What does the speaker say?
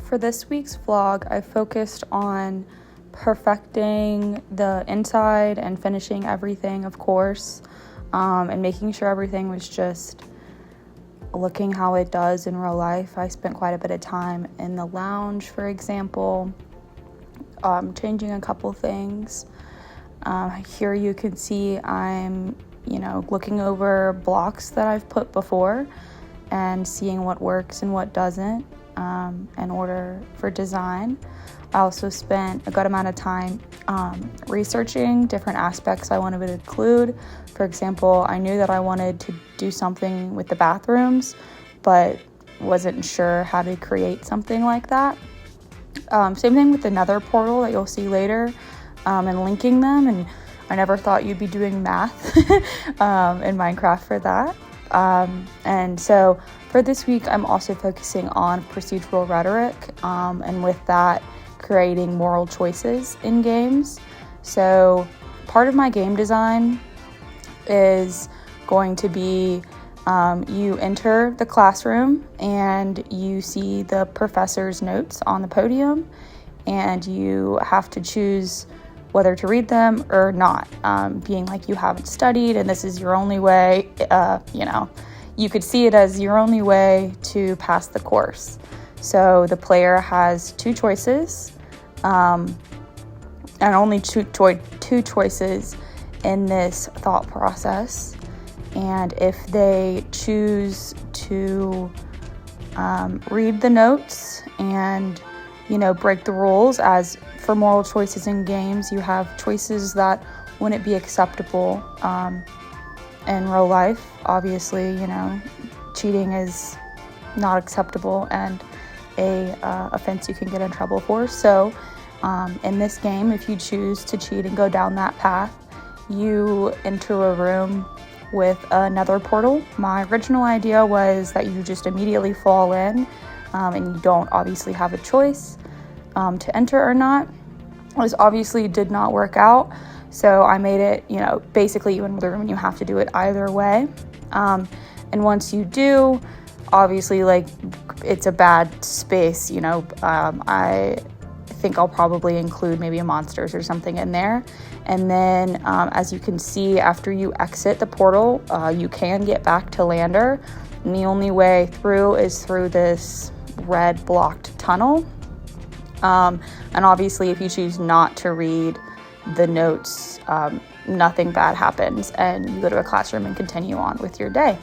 For this week's vlog, I focused on perfecting the inside and finishing everything, of course, and making sure everything was just looking how it does in real life. I spent quite a bit of time in the lounge, for example, changing a couple things. Here you can see I'm, looking over blocks that I've put before and seeing what works and what doesn't in order for design. I also spent a good amount of time researching different aspects I wanted to include. For example, I knew that I wanted to do something with the bathrooms, but wasn't sure how to create something like that. Same thing with the nether portal that you'll see later, and linking them. And I never thought you'd be doing math in Minecraft for that. And so for this week, I'm also focusing on procedural rhetoric, and with that, creating moral choices in games. So part of my game design is going to be you enter the classroom and you see the professor's notes on the podium, and you have to choose whether to read them or not, being like you haven't studied and this is your only way, you could see it as your only way to pass the course. So the player has two choices, and only two choices in this thought process. And if they choose to read the notes and, break the rules, as for moral choices in games, you have choices that wouldn't be acceptable in real life. Obviously, cheating is not acceptable and a offense you can get in trouble for. So in this game, if you choose to cheat and go down that path, you enter a room with another portal. My original idea was that you just immediately fall in, and you don't obviously have a choice to enter or not. This obviously did not work out, so I made it, basically you enter the room and you have to do it either way. And once you do, obviously, it's a bad space, I think I'll probably include maybe monsters or something in there. And then as you can see, after you exit the portal, you can get back to Lander, and the only way through is through this red blocked tunnel. And obviously if you choose not to read the notes, nothing bad happens and you go to a classroom and continue on with your day.